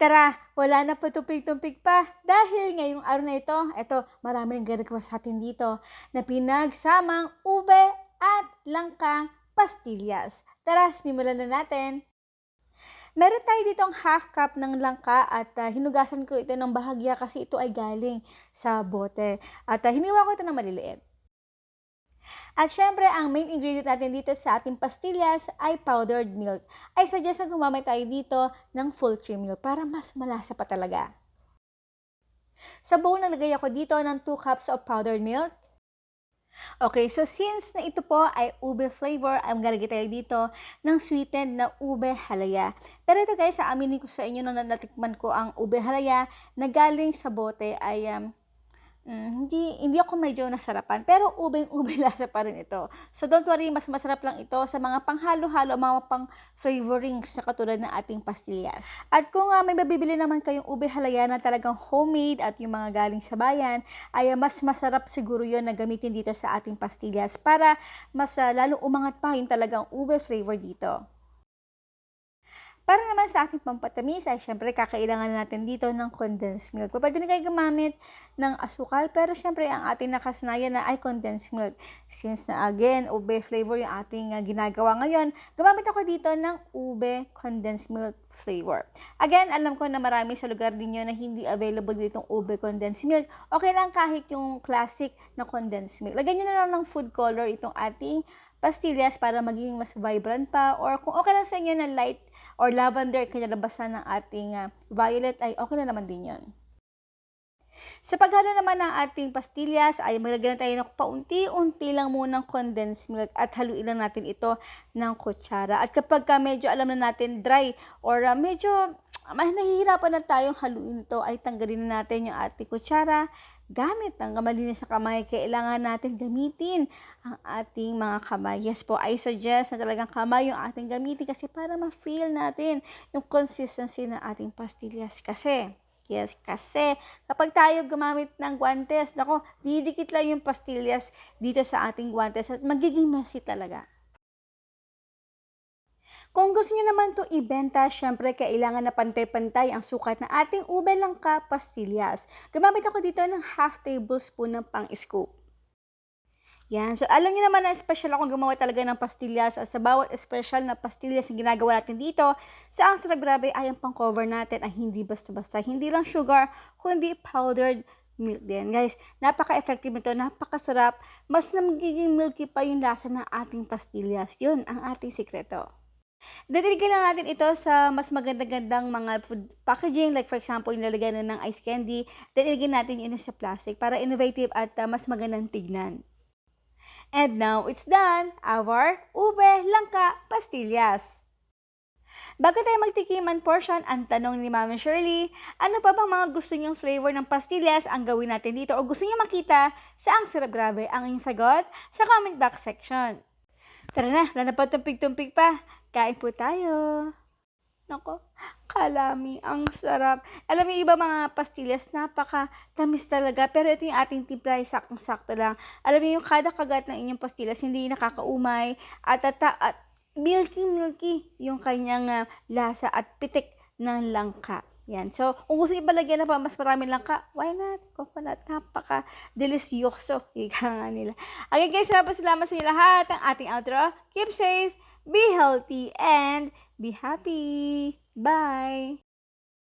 Tara, wala na patupig-tumpig pa dahil ngayong araw na ito marami nang request sa atin dito na pinagsamang ube at langkang pastillas. Tara, simulan na natin. Meron tayo ditong half cup ng langka at hinugasan ko ito ng bahagya kasi ito ay galing sa bote. At hiniwa ko ito ng maliliit. At syempre, ang main ingredient natin dito sa ating pastillas ay powdered milk. I suggest na gumamit tayo dito ng full cream milk para mas malasa pa talaga. Sa bowl, nalagay ako dito ng 2 cups of powdered milk. Okay, so since na ito po ay ube flavor, ang galagay tayo dito ng sweetened na ube halaya. Pero ito guys, aaminin ko sa inyo nung natikman ko ang ube halaya na galing sa bote ay hindi ako medyo nasarapan, pero ubeng-ube lasa pa rin ito. So don't worry, mas masarap lang ito sa mga panghalo-halo, mga pang flavorings na katulad ng ating pastillas. At kung may mabibili naman kayong ube halaya na talagang homemade at yung mga galing sa bayan, ay mas masarap siguro yon na gamitin dito sa ating pastillas para mas lalo umangat pa yung talagang ube flavor dito. Para naman sa ating pampatamis ay syempre kakailangan natin dito ng condensed milk. Pwede na kayo gumamit ng asukal pero syempre ang ating nakasanayan na ay condensed milk. Since na again, ube flavor yung ating ginagawa ngayon, gumamit ako dito ng ube condensed milk flavor. Again, alam ko na marami sa lugar ninyo na hindi available ditong ube condensed milk. Okay lang kahit yung classic na condensed milk. Lagyan nyo na lang ng food color itong ating pastillas para maging mas vibrant pa, or kung okay lang sa inyo na light or lavender kanyalabasan ng ating violet ay okay na naman din yon. Sa paghalo naman ng ating pastillas ay maglagyan tayo ng paunti-unti lang munang condensed milk at haluin lang natin ito ng kutsara. At kapag medyo alam na natin dry or medyo nahihirapan na tayong haluin ito ay tanggalin na natin yung ating kutsara. Gamit ang malinis sa kamay, kailangan natin gamitin ang ating mga kamay. Yes po, I suggest na talagang kamay yung ating gamitin kasi para ma-feel natin yung consistency ng ating pastillas. Kasi kapag tayo gumamit ng guantes, nako, didikit lang yung pastillas dito sa ating guantes at magiging messy talaga. Kung gusto niyo naman to ibenta, syempre kailangan na pantay-pantay ang sukat na ating ube langka pastillas. Gumamit ako dito ng half tablespoon ng pang-scoop. Yan. So, alam niyo naman na special akong gumawa talaga ng pastillas at sa bawat special na pastillas na ginagawa natin dito, sa ang sarap grabe ay ang pang-cover natin ay hindi basta-basta. Hindi lang sugar, kundi powdered milk din. Guys, napaka-effective nito, napakasarap. Mas na magiging milky pa yung lasa ng ating pastillas. Yun ang ating sikreto. Dadagdagan lang natin ito sa mas maganda-gandang mga food packaging, like for example, nilalagyan na ng ice candy, then ilagay natin yun sa plastic para innovative at mas magandang tignan. And now, it's done! Our ube langka pastillas. Bago tayo magtikiman portion, ang tanong ni Mami Shirley, ano pa bang mga gusto niyong flavor ng pastillas ang gawin natin dito o gusto niyo makita sa ang sarap grabe? Ang inyong sagot sa comment box section. Tara na, wala na pa tumpig-tumpig pa. Kain po tayo. Nako, kalami, ang sarap. Alam mo, iba mga pastillas, napaka-tamis talaga. Pero ito yung ating timpla, saktong-sakto lang. Alam mo yung kada kagat ng inyong pastillas, hindi nakakaumay. At milky-milky yung kanyang lasa at pitik ng langka. Yan. So, kung gusto niyo palagyan na pa mas maraming langka, why not? Coconut, napaka-delisyoso. Ika nga nila. Okay guys, salamat sa inyo lahat. Ang ating outro. Keep safe, be healthy, and be happy. Bye!